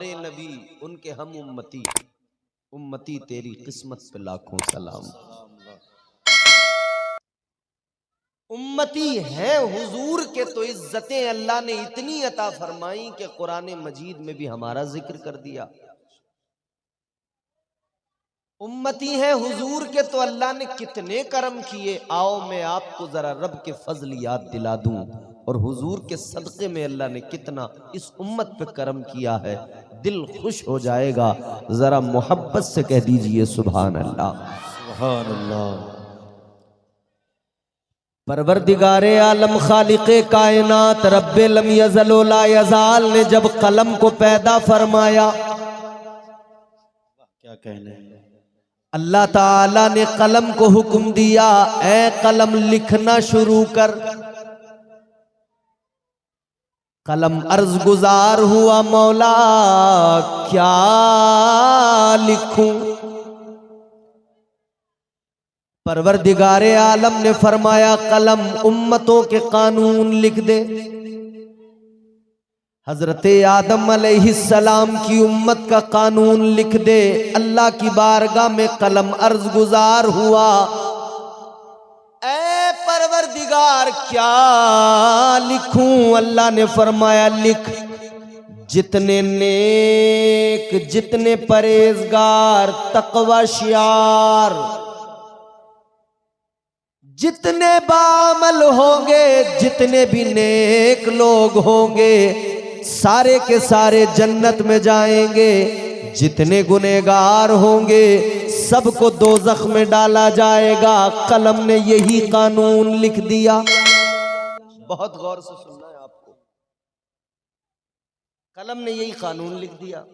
नबी उनके हम उम्मती, उम्मती तेरी किस्मत पे लाखों सलाम। उम्मती है हुजूर के तो इज्जतें अल्लाह ने इतनी अता फरमाई कि कुरान मजीद में भी हमारा जिक्र कर दिया। उम्मती है हुजूर के तो अल्लाह ने कितने करम किए। आओ मैं आपको जरा रब के फजल याद दिला दूं और हुजूर के सदक़े में अल्लाह ने कितना इस उम्मत पे करम किया है, दिल खुश हो जाएगा। जरा मोहब्बत से कह दीजिए सुभान अल्लाह, सुभान अल्लाह। परवरदिगारे आलम खालिक़े कायनात रब्बे लम यज़ल व ला यज़ाल ने जब कलम को पैदा फरमाया, क्या कहने, अल्लाह ताला ने कलम को हुक्म दिया, ऐ कलम लिखना शुरू कर। कलम अर्ज गुजार हुआ, मौला क्या लिखूं। परवरदिगारे आलम ने फरमाया, कलम उम्मतों के कानून लिख दे। हजरते आदम अलैहिस्सलाम की उम्मत का कानून लिख दे। अल्लाह की बारगाह में कलम अर्ज गुजार हुआ, ऐ परवरदिगार क्या लिखूं। अल्लाह ने फरमाया, लिख जितने नेक, जितने परहेजगार, तकवा शियार, जितने बामल होंगे, जितने भी नेक लोग होंगे, सारे के सारे जन्नत में जाएंगे। जितने गुनहगार होंगे सबको दोज़ख में डाला जाएगा। कलम ने यही कानून लिख दिया। बहुत गौर से सुनना है आपको, कलम ने यही कानून लिख दिया।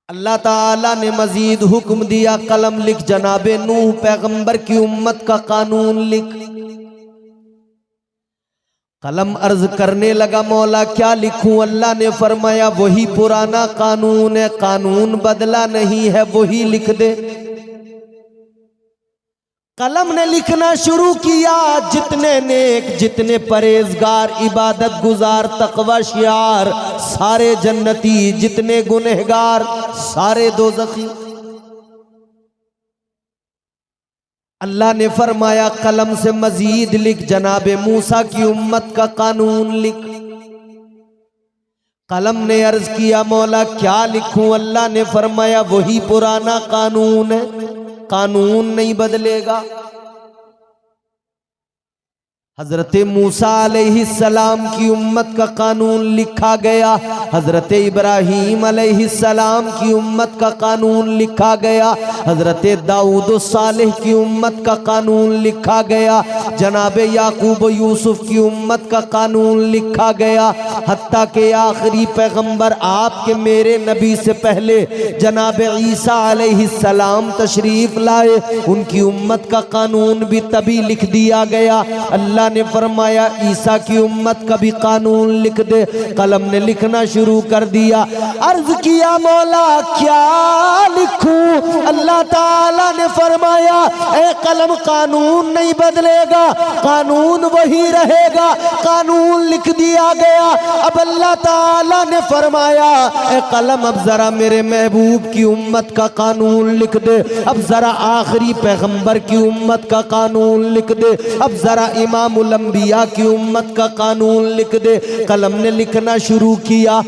अल्लाह ताला ने मजीद हुक्म दिया, कलम लिख जनाबे नूह पैगंबर की उम्मत का कानून लिख। कलम अर्ज करने लगा, मौला क्या लिखूं। अल्लाह ने फरमाया, वही पुराना कानून है, कानून बदला नहीं है, वही लिख दे। कलम ने लिखना शुरू किया, जितने नेक, जितने परहेजगार, इबादत गुजार, तकवा शियार, सारे जन्नती, जितने गुनहगार सारे दोज़खी। अल्लाह ने फरमाया, कलम से मजीद लिख जनाबे मूसा की उम्मत का कानून लिख। कलम ने अर्ज किया, मौला क्या लिखूं। अल्लाह ने फरमाया, वही पुराना कानून है, कानून नहीं बदलेगा। हजरते मूसा अलैहिस्सलाम की उम्मत का कानून लिखा गया। हजरते इब्राहीम अलैहिस्सलाम की उम्मत का कानून लिखा गया। हजरते दाऊद सालेह की उम्मत का कानून लिखा गया। जनाबे याकूब यूसुफ की उम्मत का कानून लिखा गया। हत्ता के आखिरी पैगंबर आपके मेरे नबी से पहले जनाबे ईसा अलैहिस्सलाम तशरीफ लाए, उनकी उम्मत का कानून भी तभी लिख दिया गया। अल्लाह ने फरमाया, ईसा की उम्मत का भी कानून लिख दे। कलम ने लिखना शुरू कर दिया। अर्ज किया, मौला क्या लिखूं। अल्लाह ताला ने फरमाया, ए कलम कानून नहीं बदलेगा, कानून वही रहेगा। कानून लिख दिया गया। अब अल्लाह ताला ने फरमाया, ए कलम अब जरा मेरे महबूब की उम्मत का कानून लिख दे। अब जरा आखिरी पैगंबर की उम्मत का कानून लिख दे। अब जरा इमाम अंबिया की उम्मत का कानून लिख दे। कलम ने लिखना शुरू किया।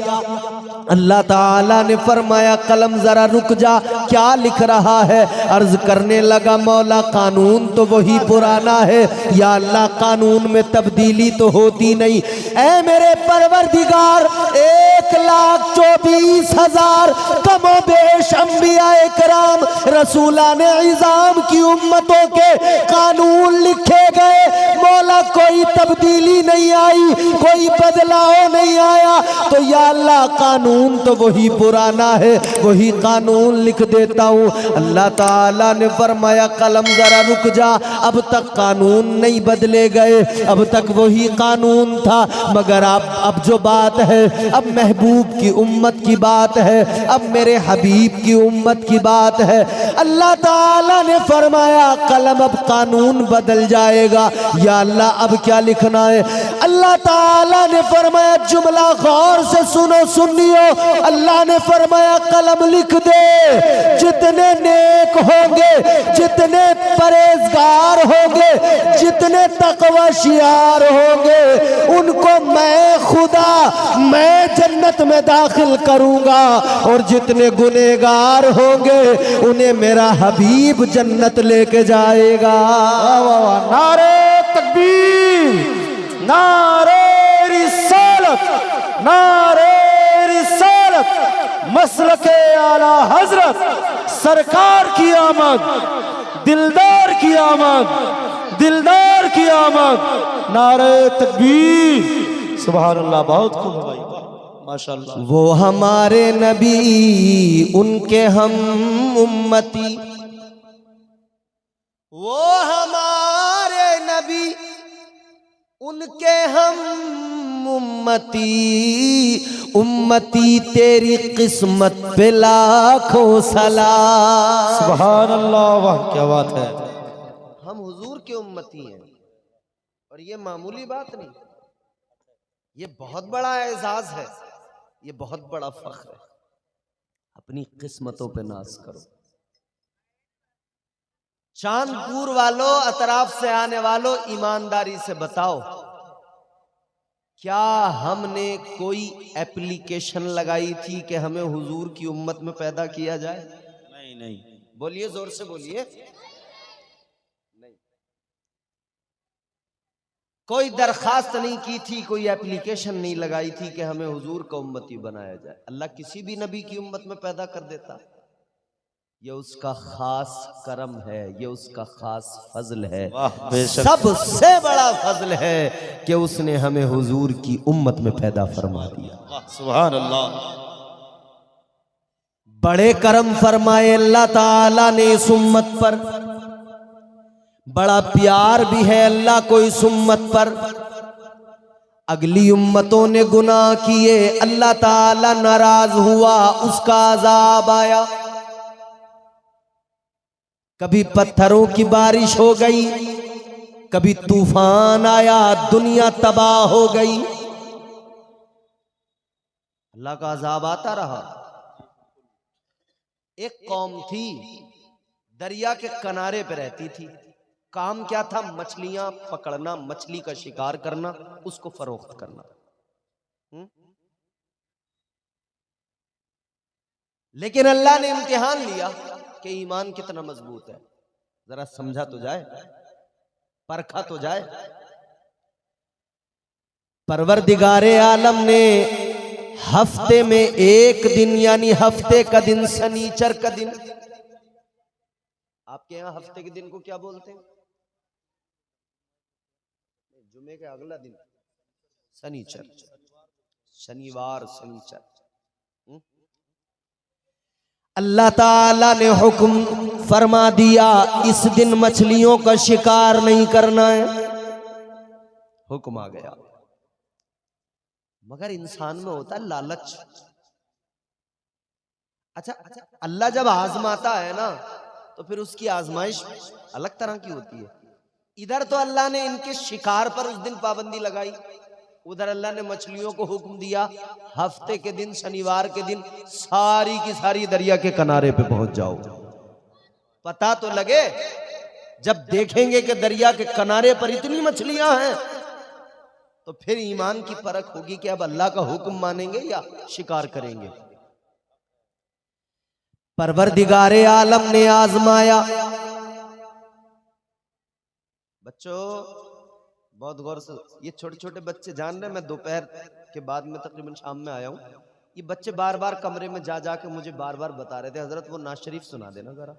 अल्लाह ताला ने फरमाया, कलम जरा रुक जा, क्या लिख रहा है। अर्ज करने लगा, मौला कानून तो वही पुराना है। या अल्लाह कानून में तब्दीली तो होती नहीं। ऐ मेरे परवरदिगार, 1,24,000 कमोबेश अंबिया इकराम रसूलान इज़ाम की उम्मतों के कानून लिखे गए। मौला कोई तब्दीली नहीं आई, कोई बदलाव नहीं आया। तो या अल्लाह कानून तो वही पुराना है, वही कानून लिख देता हूँ। अल्लाह ताला ने फरमाया, कलम जरा रुक जा, अब तक कानून नहीं बदले गए, अब तक वही कानून था। मगर अब जो बात है, अब महबूब की उम्मत की बात है, अब मेरे हबीब की उम्मत की बात है। अल्लाह ताला ने फरमाया कलम अब कानून बदल जाएगा। या अल्लाह अब क्या लिखना है? अल्लाह ताला ने फरमाया जुमला गौर से सुनो सुनियो। अल्लाह ने फरमाया कलम लिख दे, जितने नेक होंगे, जितने परहेजगार होंगे, जितने तकवा शियार होंगे, उनको मैं खुदा मैं जन्नत में दाखिल करूंगा, और जितने गुनेगार होंगे उन्हें मेरा हबीब जन्नत लेके जाएगा। वाह वाह वाह, नारे तकबीर, नारे रिसालत, नारे रिसालत, मसलके आला हजरत सरकार की आमद, दिलदार की आमद, दिलदार की आमद, नारे तकबीर। सुभान अल्लाह, बहुत खूब भाई, माशाअल्लाह। वो हमारे नबी उनके हम उम्मती, वो हमारे नबी उनके हम उम्मती, उम्मती तेरी किस्मत पे लाखों सलाम। सुभान अल्लाह, वाह क्या बात है। हम हुजूर के उम्मती हैं, और ये मामूली बात नहीं, ये बहुत बड़ा एजाज है, ये बहुत बड़ा फख्र है। अपनी किस्मतों पे नाज करो। चांदपुर वालों, अतराफ से आने वालों, ईमानदारी से बताओ, क्या हमने कोई एप्लीकेशन लगाई थी कि हमें हुजूर की उम्मत में पैदा किया जाए? नहीं नहीं, बोलिए, जोर से बोलिए। नहीं, कोई दरखास्त नहीं की थी, कोई एप्लीकेशन नहीं लगाई थी कि हमें हुजूर का उम्मती बनाया जाए। अल्लाह किसी भी नबी की उम्मत में पैदा कर देता। ये उसका खास करम है, ये उसका खास फजल है। सबसे बड़ा फजल है कि उसने हमें हुजूर की उम्मत में पैदा फरमा दिया। सुभान अल्लाह, बड़े करम फरमाए अल्लाह ताला ने इस उम्मत पर, बड़ा प्यार भी है अल्लाह को इस उम्मत पर। अगली उम्मतों ने गुनाह किए, अल्लाह ताला नाराज हुआ, उसका अजाब आया। कभी पत्थरों की बारिश हो गई, कभी तूफान आया, दुनिया तबाह हो गई, अल्लाह का अजाब आता रहा। एक कौम थी, दरिया के किनारे पे रहती थी। काम क्या था? मछलियां पकड़ना, मछली का शिकार करना, उसको फरोख्त करना। लेकिन अल्लाह ने इम्तिहान लिया कि ईमान कितना मजबूत है, जरा समझा तो जाए, परखा तो जाए। परवरदिगारे आलम ने हफ्ते में एक दिन, यानी हफ्ते का दिन शनीचर का दिन, आपके यहां हफ्ते के दिन को क्या बोलते हैं? जुमे के अगला दिन शनीचर, शनिवार शनीचर। अल्लाह ताला ने हुक्म फरमा दिया इस दिन मछलियों का शिकार नहीं करना है। हुक्म आ गया। मगर इंसान में होता है लालच। अच्छा, अल्लाह जब आजमाता है ना, तो फिर उसकी आजमाइश अलग तरह की होती है। इधर तो अल्लाह ने इनके शिकार पर उस दिन पाबंदी लगाई, उधर अल्लाह ने मछलियों को हुक्म दिया हफ्ते के दिन, शनिवार के दिन सारी की सारी दरिया के किनारे पे पहुंच जाओ। पता तो लगे, जब देखेंगे कि दरिया के किनारे पर इतनी मछलियां हैं, तो फिर ईमान की परख होगी कि अब अल्लाह का हुक्म मानेंगे या शिकार करेंगे। परवरदिगारे आलम ने आजमाया। बच्चों बहुत गौर से, ये छोटे छोटे बच्चे जान रहे, मैं दोपहर के बाद में तकरीबन शाम में आया हूँ। ये बच्चे बार बार कमरे में जा जाके मुझे बार बार बता रहे थे, हजरत वो नात शरीफ सुना देना जरा,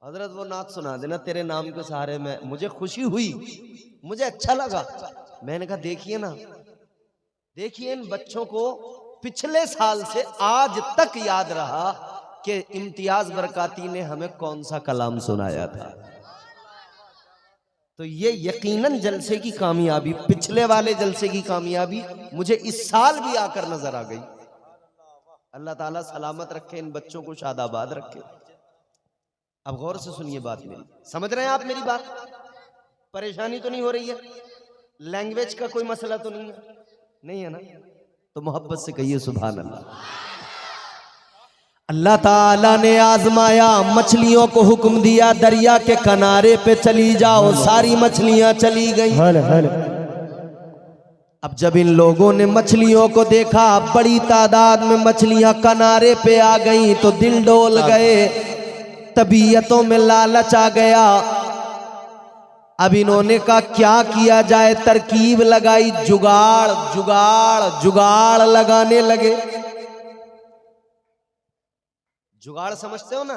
हजरत वो नात सुना देना तेरे नाम के सहारे में। मुझे खुशी हुई, मुझे अच्छा लगा। मैंने कहा देखिए ना, देखिए इन बच्चों को पिछले साल से आज तक याद रहा कि इम्तियाज बरकाती ने हमें कौन सा कलाम सुनाया था। तो ये यकीनन जलसे की कामयाबी, पिछले वाले जलसे की कामयाबी मुझे इस साल भी आकर नजर आ गई। अल्लाह ताला सलामत रखे, इन बच्चों को शादाबाद रखे। अब गौर से सुनिए बात मेरी, समझ रहे हैं आप मेरी बात? परेशानी तो नहीं हो रही है? लैंग्वेज का कोई मसला तो नहीं है? नहीं है ना? तो मोहब्बत से कहिए सुभान अल्लाह। अल्लाह ताला ने आजमाया, मछलियों को हुक्म दिया दरिया के किनारे पे चली जाओ, सारी मछलियां चली गई। अब जब इन लोगों ने मछलियों को देखा, बड़ी तादाद में मछलियां किनारे पे आ गई, तो दिल डोल गए, तबीयतों में लालच आ गया। अब इन्होंने कहा क्या किया जाए, तरकीब लगाई, जुगाड़ जुगाड़ जुगाड़ लगाने लगे। जुगाड़ समझते हो ना?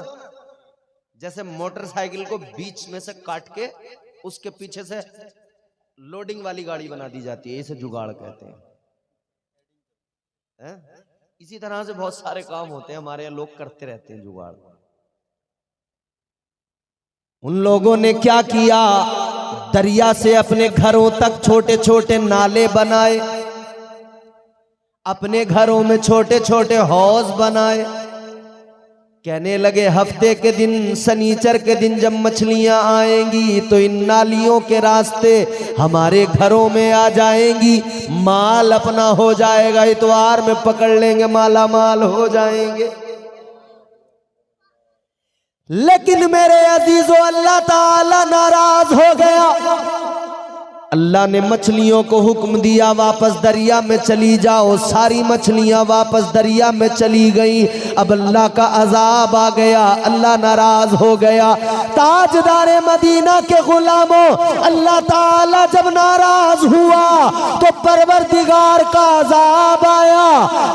जैसे मोटरसाइकिल को बीच में से काट के उसके पीछे से लोडिंग वाली गाड़ी बना दी जाती है, इसे जुगाड़ कहते हैं। इसी तरह से बहुत सारे काम होते हैं हमारे यहाँ, लोग करते रहते हैं जुगाड़। उन लोगों ने क्या किया, दरिया से अपने घरों तक छोटे छोटे नाले बनाए, अपने घरों में छोटे छोटे हौज बनाए। कहने लगे हफ्ते के दिन, शनिचर के दिन जब मछलियां आएंगी तो इन नालियों के रास्ते हमारे घरों में आ जाएंगी, माल अपना हो जाएगा, इतवार में पकड़ लेंगे, माला माल हो जाएंगे। लेकिन मेरे अजीजों, अल्लाह ताला नाराज हो गया। अल्लाह ने मछलियों को हुक्म दिया वापस दरिया में चली जाओ, सारी मछलियां वापस दरिया में चली गई। अब अल्लाह का अजाब आ गया, अल्लाह नाराज हो गया। ताजदारे मदीना के गुलामों, अल्लाह ताला जब नाराज हुआ तो परवरदिगार का अजाब आया।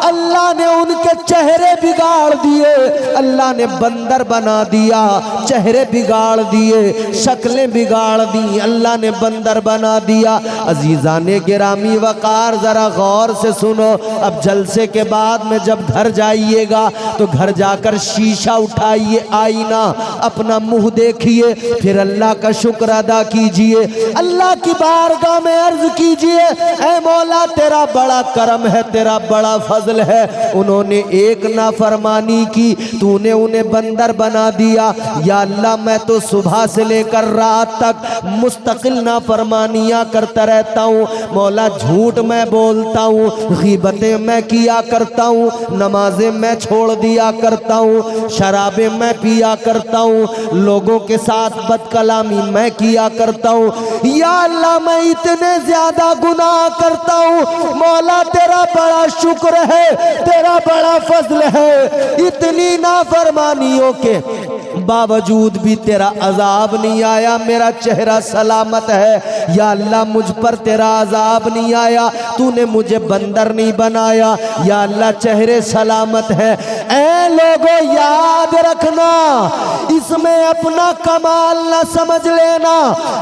अल्लाह ने उनके चेहरे बिगाड़ दिए, अल्लाह ने बंदर बना दिया, चेहरे बिगाड़ दिए, शक्लें बिगाड़ दी, अल्लाह ने बंदर बना दिया। अजीजाने गिरामी वकार, जरा गौर से सुनो। अब जलसे के बाद में जब घर जाइएगा तो घर जाकर शीशा उठाइए, आईना, अपना मुंह देखिए, फिर अल्लाह का शुक्र अदा कीजिए, अल्लाह की बारगाह में अर्ज कीजिए, ऐ मौला तेरा बड़ा करम है, तेरा बड़ा फजल है। उन्होंने एक नाफरमानी की, तूने उन्हें बंदर बना दिया। या अल्लाह मैं तो सुबह से लेकर रात तक मुस्तकिल नाफरमानियां करता रहता हूँ, मौला झूठ मैं बोलता हूँ, गीबतें मैं किया करता हूँ, नमाजें मैं छोड़ दिया करता हूँ, शराबें मैं पिया करता हूँ, लोगों के साथ बदकलामी मैं किया करता हूँ। या अल्लाह मैं इतने ज्यादा गुनाह करता हूँ, मौला तेरा बड़ा शुक्र है, तेरा बड़ा फजल है, इतनी नाफरमानियों के बावजूद भी तेरा अजाब नहीं आया, मेरा चेहरा सलामत है। या अल्लाह मुझ पर तेरा अजाब नहीं आया, तूने मुझे बंदर नहीं बनाया, या अल्लाह चेहरे सलामत है। ऐ लोगों याद रखना, इसमें अपना कमाल न समझ लेना।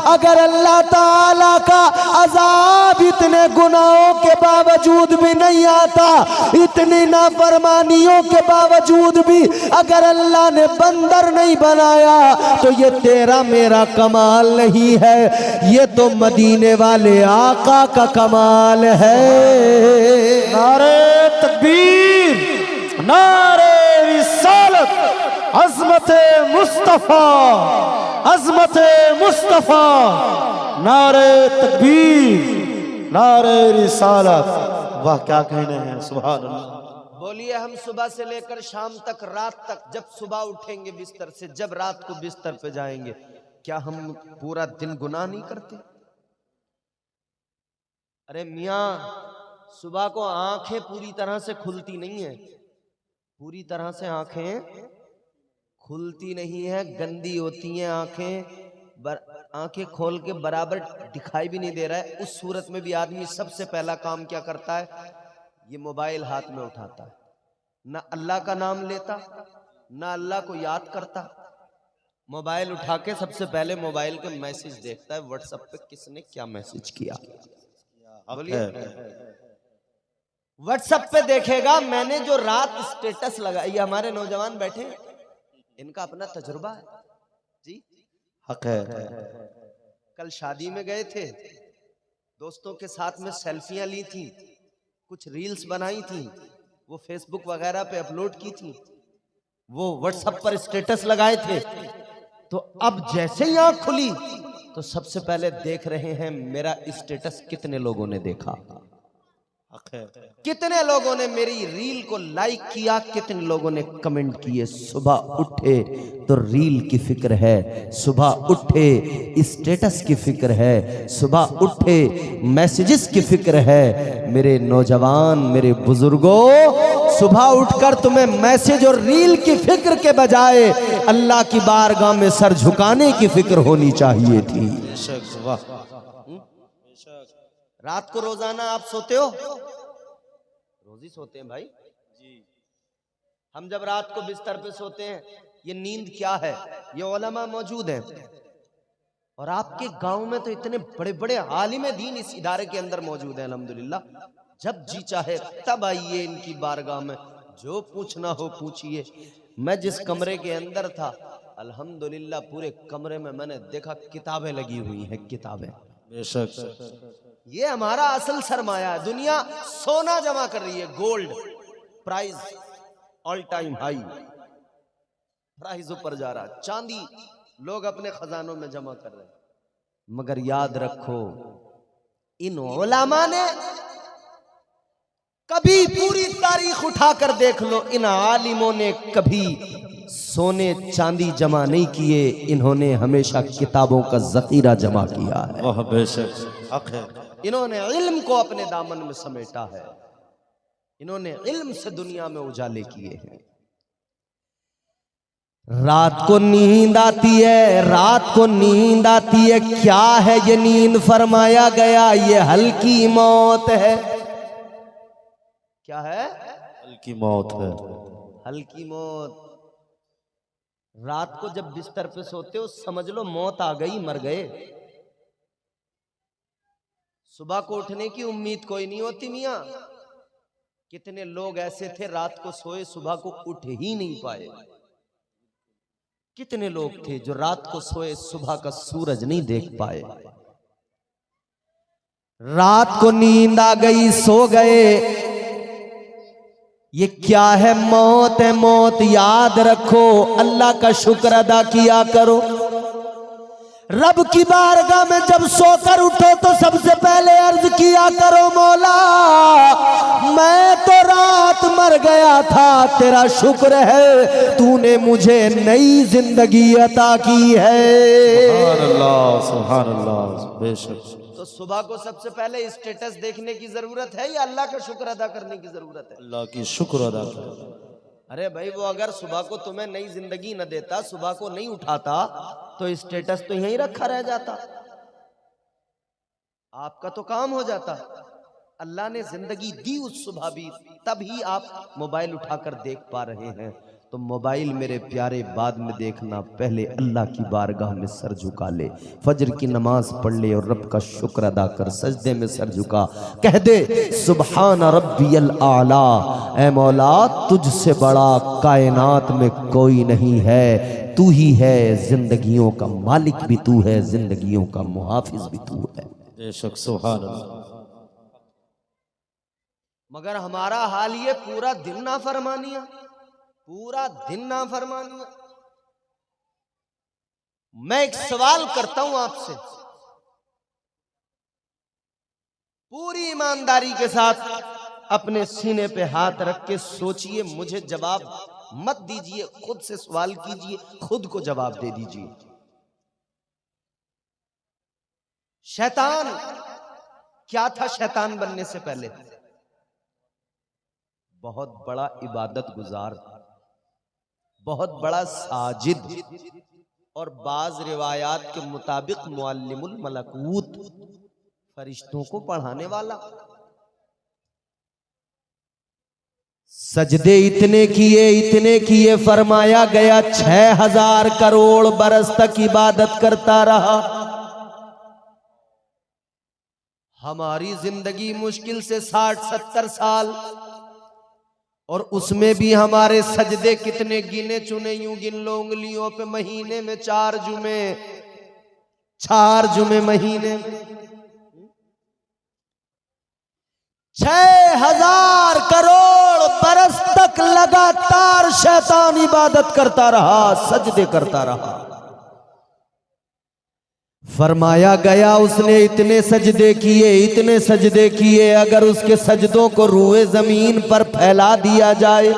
अगर अल्लाह ताला का अजाब इतने गुनाहों के बावजूद भी नहीं आता, इतनी नाफरमानियों के बावजूद भी अगर अल्लाह ने बंदर नहीं बनाया, तो ये तेरा मेरा कमाल नहीं है, ये तो मदीने वाले आका का कमाल है। नारे तकबीर, नारे रिसालत, अज़मत मुस्तफा, अज़मत मुस्तफा, नारे तकबीर, नारे रिसालत। वाह क्या कहने हैं, सुभान अल्लाह। बोलिए हम सुबह से लेकर शाम तक, रात तक, जब सुबह उठेंगे बिस्तर से, जब रात को बिस्तर पे जाएंगे, क्या हम पूरा दिन गुनाह नहीं करते? अरे मियाँ, सुबह को आंखें पूरी तरह से खुलती नहीं है, पूरी तरह से आंखें खुलती नहीं है, गंदी होती हैं आंखें, आंखें खोल के बराबर दिखाई भी नहीं दे रहा है। उस सूरत में भी आदमी सबसे पहला काम क्या करता है, ये मोबाइल हाथ में उठाता है, ना अल्लाह का नाम लेता, ना अल्लाह को याद करता। मोबाइल उठा के सबसे पहले मोबाइल के मैसेज देखता है, व्हाट्सएप पे किसने क्या मैसेज किया। बोलिए, व्हाट्सएप पे देखेगा मैंने जो रात स्टेटस लगाई। ये हमारे नौजवान बैठे हैं, इनका अपना तजुर्बा है जी, हक है। कल शादी में गए थे, दोस्तों के साथ में सेल्फियां ली थी, कुछ रील्स बनाई थी, वो फेसबुक वगैरह पे अपलोड की थी, वो व्हाट्सएप पर स्टेटस लगाए थे। तो अब जैसे ही आंख खुली तो सबसे पहले देख रहे हैं मेरा स्टेटस कितने लोगों ने देखा, कितने लोगों ने मेरी रील को लाइक किया, कितने लोगों ने कमेंट किए। सुबह उठे तो रील की फिक्र है, सुबह उठे स्टेटस की फिक्र है, सुबह उठे मैसेजेस की फिक्र है। मेरे नौजवान, मेरे बुजुर्गों, सुबह उठकर तुम्हें मैसेज और रील की फिक्र के बजाय अल्लाह की बारगाह में सर झुकाने की फिक्र होनी चाहिए थी। रात को रोजाना आप सोते हो? रोज ही सोते हैं भाई जी। हम जब रात को बिस्तर पे सोते हैं, ये नींद क्या है, ये उलमा मौजूद हैं। और आपके गांव में तो इतने बड़े बड़े आलिम दीन इस इदारे के अंदर मौजूद हैं अल्हम्दुलिल्लाह। जब जी चाहे तब आइए इनकी बारगाह में, जो पूछना हो पूछिए। मैं जिस कमरे के अंदर था, अल्हम्दुलिल्लाह पूरे कमरे में मैंने देखा किताबें लगी हुई हैं, किताबें। बेशक ये हमारा असल सरमाया है। दुनिया सोना जमा कर रही है, gold price all time high, price ऊपर जा रहा है। चांदी लोग अपने खजानों में जमा कर रहे हैं। मगर याद रखो, इन उलमा ने कभी, पूरी तारीख उठाकर देख लो, इन आलिमों ने कभी सोने चांदी जमा नहीं किए, इन्होंने हमेशा किताबों का जखीरा जमा किया है। इन्होंने इल्म को अपने दामन में समेटा है, इन्होंने इल्म से दुनिया में उजाले किए हैं। रात को नींद आती है, रात को नींद आती है, क्या है ये नींद? फरमाया गया ये हल्की मौत है। क्या है? हल्की मौत है। हल्की मौत। रात को जब बिस्तर पे सोते हो समझ लो मौत आ गई, मर गए। सुबह को उठने की उम्मीद कोई नहीं होती मियां। कितने लोग ऐसे थे रात को सोए, सुबह को उठ ही नहीं पाए। कितने लोग थे जो रात को सोए, सुबह का सूरज नहीं देख पाए। रात को नींद आ गई, सो गए। ये क्या है? मौत है, मौत। याद रखो, अल्लाह का शुक्र अदा किया करो। रब की बारगाह में जब सोकर उठो तो सबसे पहले अर्ज किया करो, मौला मैं तो रात मर गया था, तेरा शुक्र है तूने मुझे नई जिंदगी अता की है। सुभान अल्लाह, सुभान अल्लाह। बेशक। तो सुबह को सबसे पहले स्टेटस देखने की जरूरत है या अल्लाह का शुक्र अदा करने की जरूरत है? अल्लाह की शुक्र अदा कर। अरे भाई, वो अगर सुबह को तुम्हें नई जिंदगी न देता, सुबह को नहीं उठाता, तो स्टेटस तो यहीं रखा रह जाता, आपका तो काम हो जाता। अल्लाह ने जिंदगी दी उस सुबह भी, तभी आप मोबाइल उठाकर देख पा रहे हैं। तो मोबाइल मेरे प्यारे बाद में देखना, पहले अल्लाह की बारगाह में सर झुका ले, फजर की नमाज पढ़ ले और रब का शुक्र अदा कर। सजदे में सर झुका, कह दे सुबहान रब्बियल आला, ऐ मौला तुझसे बड़ा कायनात में कोई नहीं है, तू ही है, जिंदगियों का मालिक भी तू है, जिंदगियों का मुहाफिज भी तू है। बेशक, सुभान अल्लाह। मगर हमारा हाल ये, पूरा दिन नाफरमानियां, पूरा दिन नाफरमानियां। मैं एक सवाल करता हूं आपसे, पूरी ईमानदारी के साथ अपने सीने पे हाथ रख के सोचिए, मुझे जवाब मत दीजिए, खुद से सवाल कीजिए, खुद को जवाब दे दीजिए। शैतान क्या था? शैतान बनने से पहले बहुत बड़ा इबादत गुजार, बहुत बड़ा साजिद, और बाज रिवायात के मुताबिक मुअल्लिमुल मलकूत, फरिश्तों को पढ़ाने वाला। सजदे इतने किए, फरमाया गया 6000 करोड़ बरस तक इबादत करता रहा। हमारी जिंदगी मुश्किल से 60-70 साल, और उसमें भी हमारे सजदे कितने गिने चुने, यूं गिन लो उंगलियों पे, महीने में 4 जुमे। 4 जुमे महीने में 6000 करोड़ बरस तक लगातार शैतान इबादत करता रहा, सजदे करता रहा। फरमाया गया उसने इतने सजदे किए, इतने सजदे किए, अगर उसके सजदों को रूए जमीन पर फैला दिया जाए,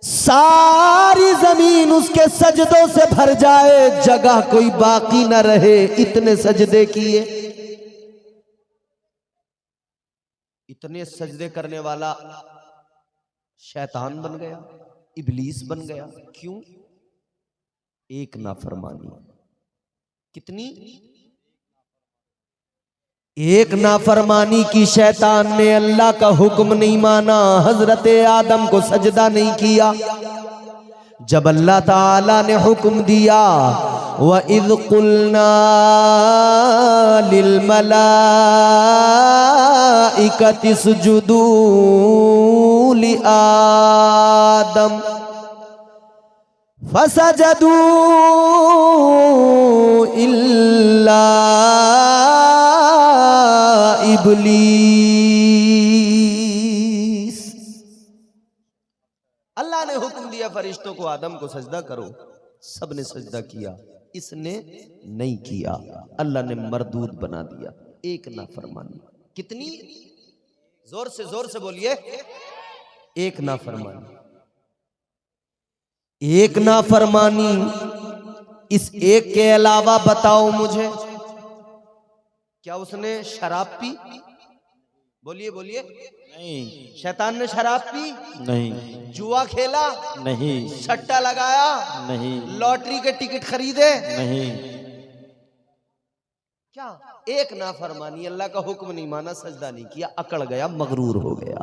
सारी जमीन उसके सजदों से भर जाए, जगह कोई बाकी न रहे, इतने सजदे किए। इतने सजदे करने वाला शैतान बन गया, इब्लीस बन गया। क्यों? एक नाफरमानी। कितनी? एक नाफरमानी की। शैतान ने अल्लाह का हुक्म नहीं माना, हजरत आदम को सजदा नहीं किया। जब अल्लाह ताला ने हुक्म दिया, व इज़ क़ुल्ना लिल मलाइकति सुजुदू लि आदम फसजदू इल्ला इब्लीस। अल्लाह ने हुक्म दिया फरिश्तों को आदम को सजदा करो, सबने सजदा किया, इसने नहीं किया। अल्लाह ने मरदूद बना दिया। एक नाफरमानी। कितनी? जोर से बोलिए। एक नाफरमानी। एक नाफरमानी। इस एक के अलावा बताओ मुझे, क्या उसने शराब पी? बोलिए बोलिए। नहीं। शैतान ने शराब पी? नहीं। जुआ खेला? नहीं। सट्टा लगाया? नहीं। लॉटरी के टिकट खरीदे? नहीं। क्या? एक नाफरमानी, अल्लाह का हुक्म नहीं माना, सजदा नहीं किया, अकड़ गया, मगरूर हो गया।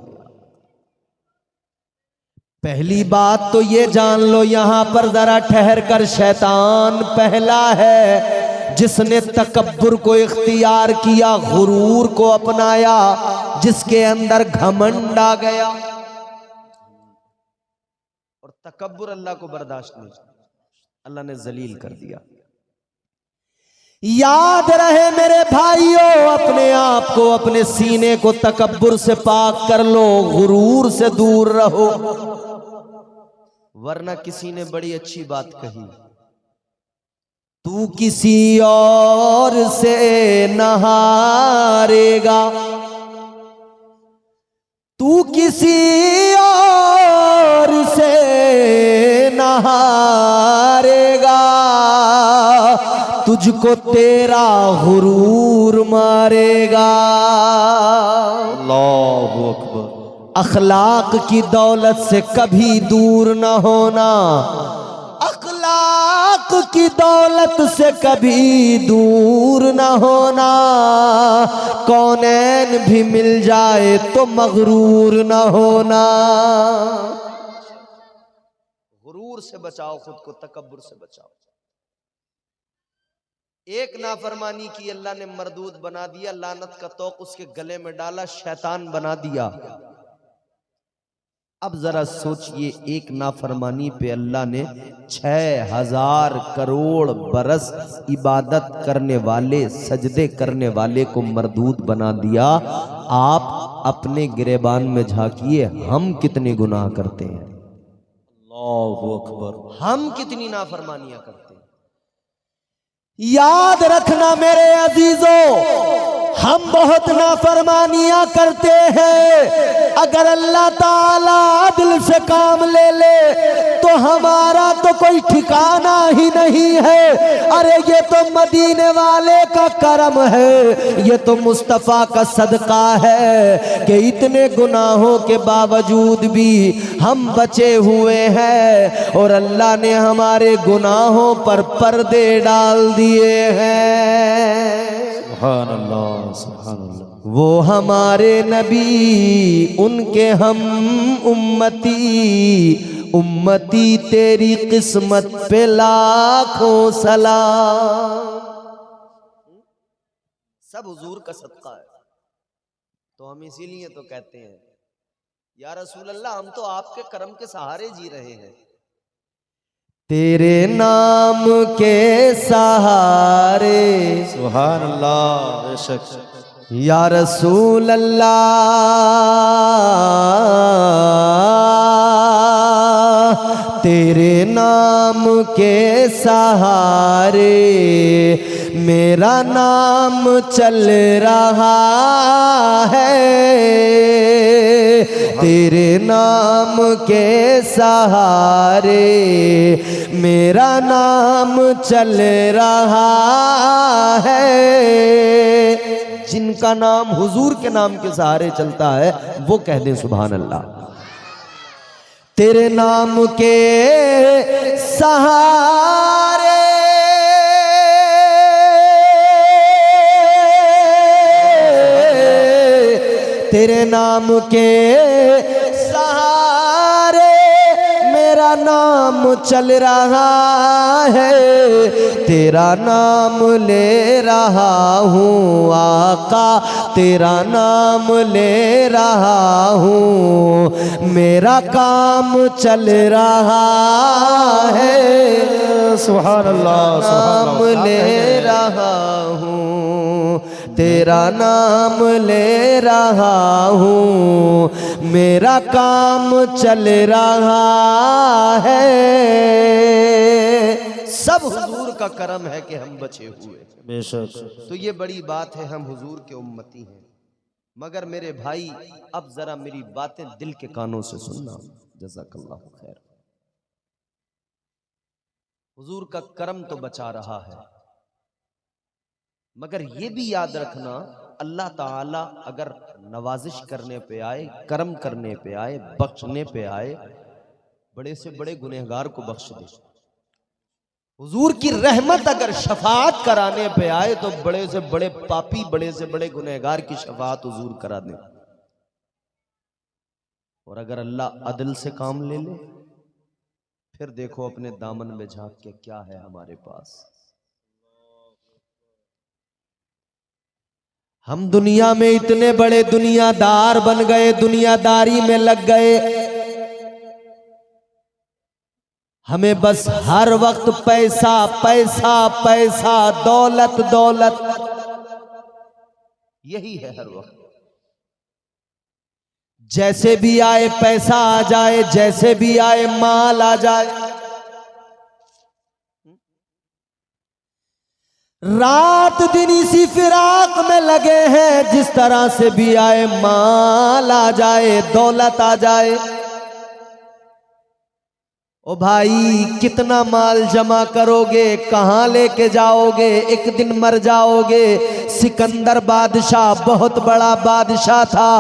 पहली बात तो ये जान लो, यहां पर जरा ठहर कर, शैतान पहला है जिसने तकब्बुर को इख्तियार किया, गुरूर को अपनाया, जिसके अंदर घमंड आ गया। और तकब्बुर अल्लाह को बर्दाश्त नहीं, अल्लाह ने जलील कर दिया। याद रहे मेरे भाइयों, अपने आप को, अपने सीने को तकब्बुर से पाक कर लो, गुरूर से दूर रहो। वरना किसी ने बड़ी अच्छी बात कही, तू किसी और से नहारेगा, तू किसी और से नहारेगा, तुझको तेरा गुरूर मारेगा। अल्लाहु अकबर। अखलाक की दौलत से कभी दूर न होना, अखलाक की दौलत से कभी दूर न होना। कौनैन भी मिल जाए तो मगरूर न होना। गुरूर से बचाओ खुद को, तकब्बुर से बचाओ। एक नाफरमानी की, अल्लाह ने मरदूद बना दिया, लानत का तोक उसके गले में डाला, शैतान बना दिया। अब जरा सोचिए, एक नाफरमानी पे अल्लाह ने 6000 करोड़ बरस इबादत करने वाले, सजदे करने वाले को मरदूद बना दिया। आप अपने गिरेबान में झांकिए, हम कितने गुनाह करते हैं, अल्लाहु अकबर। हम कितनी नाफरमानियां करते हैं। याद रखना मेरे अजीजों, हम बहुत नाफरमानियां करते हैं। अगर अल्लाह ताला दिल से काम ले ले तो हमारा तो कोई ठिकाना ही नहीं है। अरे ये तो मदीने वाले का करम है, ये तो मुस्तफ़ा का सदका है कि इतने गुनाहों के बावजूद भी हम बचे हुए हैं और अल्लाह ने हमारे गुनाहों पर पर्दे डाल दिए हैं। सुभान अल्लाह, सुभान अल्लाह। वो हमारे नबी, उनके हम उम्मती, उम्मती तेरी किस्मत पे लाखों सलाम। सब हुजूर का सदका है। तो हम इसीलिए तो कहते हैं, या रसूल अल्लाह, हम तो आपके करम के सहारे जी रहे हैं। तेरे नाम के सहारे सुभान अल्लाह। बेशक या रसूल अल्लाह, तेरे नाम के सहारे मेरा नाम चल रहा है। तेरे नाम के सहारे मेरा नाम चल रहा है। जिनका नाम हुजूर के नाम के सहारे चलता है वो कह दे सुभान अल्लाह। तेरे नाम के सहारे तेरे नाम के सहारे मेरा नाम चल रहा है। तेरा नाम ले रहा हूँ आका, तेरा नाम ले रहा हूँ, मेरा काम चल रहा है। सुभान अल्लाह। नाम ले रहा हूँ, तेरा नाम ले रहा हूँ, मेरा काम चल रहा है। सब हुजूर का करम है कि हम बचे हुए। बेशक तो ये बड़ी बात है, हम हुजूर के उम्मती हैं। मगर मेरे भाई अब जरा मेरी बातें दिल के कानों से सुनना। जज़ाकल्लाह खैर। हुजूर का करम तो बचा रहा है, मगर ये भी याद रखना अल्लाह ताला अगर नवाजिश करने पे आए, करम करने पे आए, बख्शने पे आए, बड़े से बड़े गुनहगार को बख्श दे। हुजूर की रहमत अगर शफाअत कराने पे आए तो बड़े से बड़े पापी, बड़े से बड़े गुनहगार की शफाअत हुजूर करा दे। और अगर अल्लाह अदल से काम ले ले, फिर देखो अपने दामन में झांक के क्या है हमारे पास। हम दुनिया में इतने बड़े दुनियादार बन गए, दुनियादारी में लग गए। हमें बस हर वक्त पैसा पैसा पैसा, दौलत दौलत, यही है हर वक्त। जैसे भी आए पैसा आ जाए, जैसे भी आए माल आ जाए। रात दिन इसी फिराक में लगे हैं, जिस तरह से भी आए माल आ जाए, दौलत आ जाए। ओ भाई कितना माल जमा करोगे, कहां लेके जाओगे, एक दिन मर जाओगे। सिकंदर बादशाह बहुत बड़ा बादशाह था,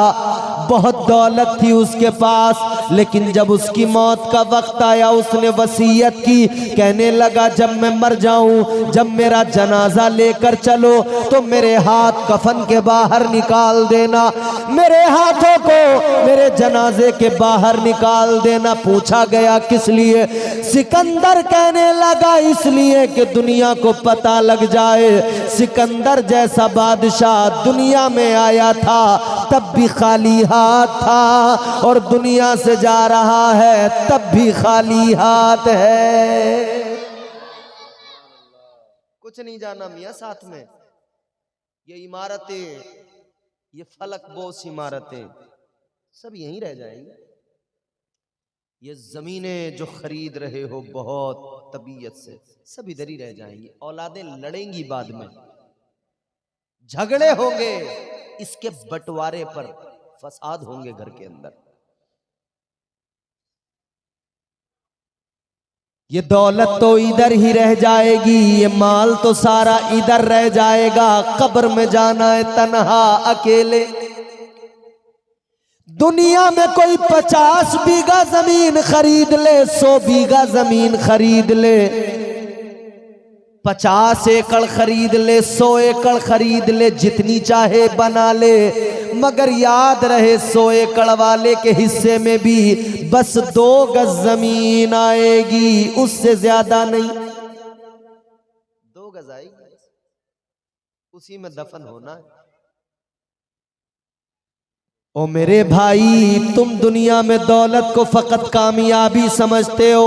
बहुत दौलत थी उसके पास, लेकिन जब उसकी मौत का वक्त आया उसने वसीयत की, कहने लगा जब मैं मर जाऊं, जब मेरा जनाजा लेकर चलो तो मेरे हाथ कफन के बाहर निकाल देना, मेरे हाथों को मेरे जनाजे के बाहर निकाल देना। पूछा गया किस लिए? सिकंदर कहने लगा इसलिए कि दुनिया को पता लग जाए सिकंदर जैसा बादशाह दुनिया में आया था तब भी खाली हाथ था, और दुनिया से जा रहा है तब भी खाली हाथ है। कुछ नहीं जाना मियां साथ में। ये इमारतें, ये फलक बोस इमारतें सब यहीं रह जाएंगी। ये जमीनें जो खरीद रहे हो बहुत तबीयत से, सब इधर ही रह जाएंगी। औलादें लड़ेंगी बाद में, झगड़े होंगे, इसके बंटवारे पर फसाद होंगे घर के अंदर। ये दौलत तो इधर ही रह जाएगी, ये माल तो सारा इधर रह जाएगा। कब्र में जाना है तन्हा अकेले। दुनिया में कोई 50 बीघा जमीन खरीद ले, 100 बीघा जमीन खरीद ले, 50 एकड़ खरीद ले, 100 एकड़ खरीद ले, जितनी चाहे बना ले, मगर याद रहे 100 एकड़ वाले के हिस्से में भी बस 2 गज जमीन आएगी, उससे ज्यादा नहीं। 2 गज आएगी, उसी में दफन होना है। ओ मेरे भाई, तुम दुनिया में दौलत को फकत कामयाबी समझते हो,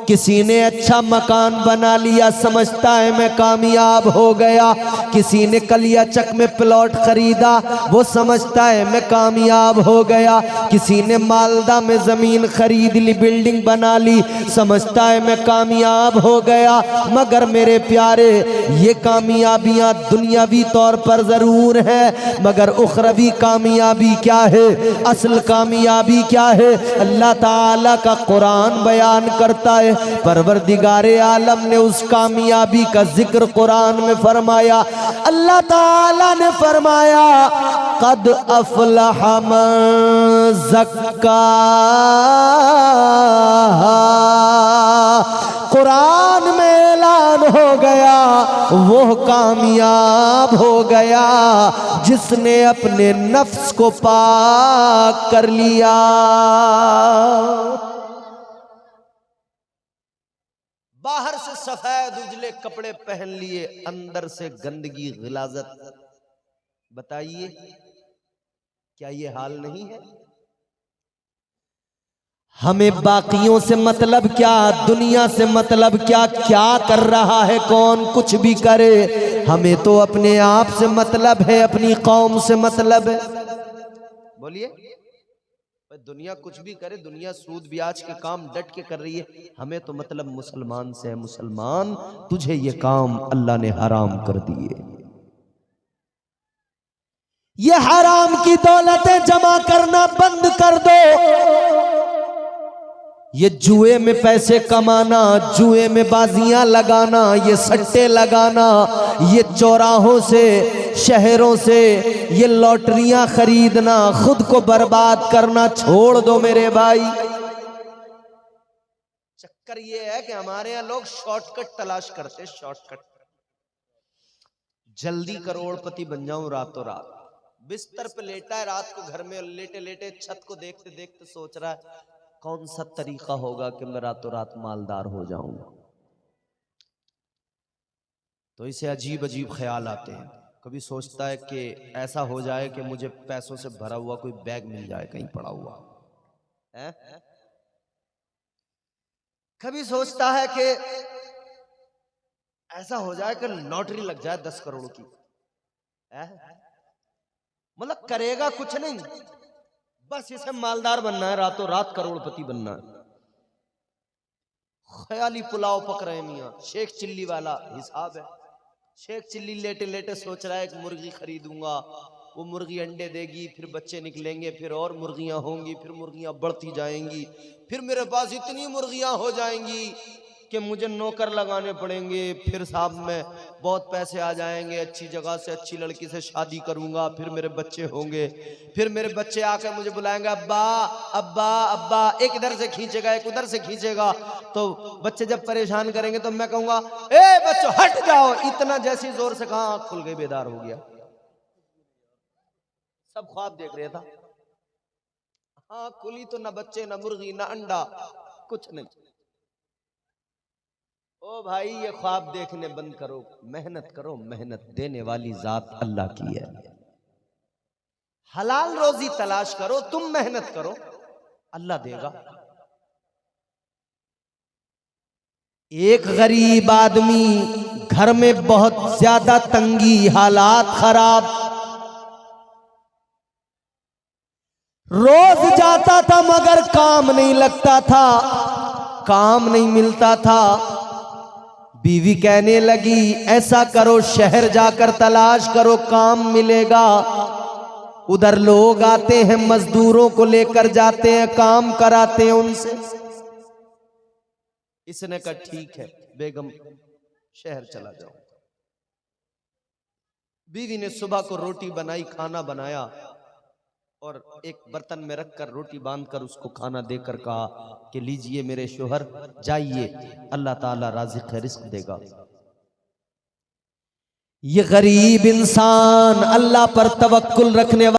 किसी ने अच्छा मकान बना लिया, समझता है मैं कामयाब हो गया। किसी ने कलियाचक में प्लॉट खरीदा, वो समझता है मैं कामयाब हो गया। किसी ने मालदा में जमीन खरीद ली, बिल्डिंग बना ली, समझता है मैं कामयाब हो गया। मगर मेरे प्यारे, ये कामयाबियां दुनियावी तौर पर जरूर है, मगर उखरवी कामयाबी क्या है, असल कामयाबी क्या है, अल्लाह ताला का कुरान बयान करता है। परवरदिगारे आलम ने उस कामयाबी का जिक्र कुरान में फरमाया। अल्लाह ताला ने फरमाया, कद अफलह मन ज़क्का। कुरान में ऐलान हो गया, वो कामयाब हो गया जिसने अपने नफ्स को पाक कर लिया। बाहर से सफेद उजले कपड़े पहन लिए, अंदर से गंदगी गिलाजत। बताइए क्या ये हाल नहीं है? हमें बाकियों से मतलब क्या, दुनिया से मतलब क्या, क्या कर रहा है कौन, कुछ भी करे, हमें तो अपने आप से मतलब है, अपनी कौम से मतलब है। बोलिए, दुनिया कुछ भी करे, दुनिया सूद ब्याज के काम डट के कर रही है, हमें तो मतलब मुसलमान से है। मुसलमान, तुझे ये काम अल्लाह ने हराम कर दिए। ये हराम की दौलतें जमा करना बंद कर दो। ये जुए में पैसे कमाना, जुए में बाजियां लगाना, ये सट्टे लगाना, ये चौराहों से, शहरों से ये लॉटरियां खरीदना, खुद को बर्बाद करना छोड़ दो मेरे भाई। चक्कर ये है कि हमारे यहाँ लोग शॉर्टकट तलाश करते, शॉर्टकट। जल्दी करोड़पति बन जाऊं रातों रात। बिस्तर पे लेटा है रात को घर में, लेटे लेटे छत को देखते देखते सोच रहा है कौन सा तरीका होगा कि मैं रातों रात मालदार हो जाऊं। तो इसे अजीब अजीब ख्याल आते हैं। कभी सोचता है कि ऐसा हो जाए कि मुझे पैसों से भरा हुआ कोई बैग मिल जाए कहीं पड़ा हुआ है? कभी सोचता है कि ऐसा हो जाए कि लॉटरी लग जाए 10 करोड़ की। मतलब करेगा कुछ नहीं, बस इसे मालदार बनना है, रातों रात करोड़पति बनना है। ख्याली पुलाव पक रहे मियां, शेख चिल्ली वाला हिसाब है। शेख चिल्ली लेटे लेटे सोच रहा है कि मुर्गी खरीदूंगा, वो मुर्गी अंडे देगी, फिर बच्चे निकलेंगे, फिर और मुर्गियां होंगी, फिर मुर्गियां बढ़ती जाएंगी, फिर मेरे पास इतनी मुर्गियां हो जाएंगी कि मुझे नौकर लगाने पड़ेंगे, फिर साहब में बहुत पैसे आ जाएंगे, अच्छी जगह से अच्छी लड़की से शादी करूंगा, फिर मेरे बच्चे होंगे, फिर मेरे बच्चे आकर मुझे बुलाएंगे अब्बा अब्बा अब्बा। एक इधर से खींचेगा, एक उधर से खींचेगा, तो बच्चे जब परेशान करेंगे तो मैं कहूंगा ए बच्चों हट जाओ। इतना जैसी जोर से कहा आंख खुल गई, बेदार हो गया। सब ख्वाब देख रहा था, हाँ खुली तो ना बच्चे ना मुर्गी ना अंडा, कुछ नहीं। ओ भाई ये ख्वाब देखने बंद करो, मेहनत करो। मेहनत देने वाली जात अल्लाह की है। हलाल रोजी तलाश करो, तुम मेहनत करो, अल्लाह देगा। एक गरीब आदमी, घर में बहुत ज्यादा तंगी, हालात खराब, रोज जाता था मगर काम नहीं लगता था, काम नहीं मिलता था। बीवी कहने लगी ऐसा करो शहर जाकर तलाश करो, काम मिलेगा। उधर लोग आते हैं, मजदूरों को लेकर जाते हैं, काम कराते हैं उनसे। इसने कहा ठीक है बेगम शहर चला जाओ। बीवी ने सुबह को रोटी बनाई, खाना बनाया और एक बर्तन में रखकर रोटी बांधकर उसको खाना देकर कहा कि लीजिए मेरे शोहर, जाइए, अल्लाह ताला राज़िक़ है, रिज़्क़ देगा। ये गरीब इंसान अल्लाह पर तवक्कुल रखने वाला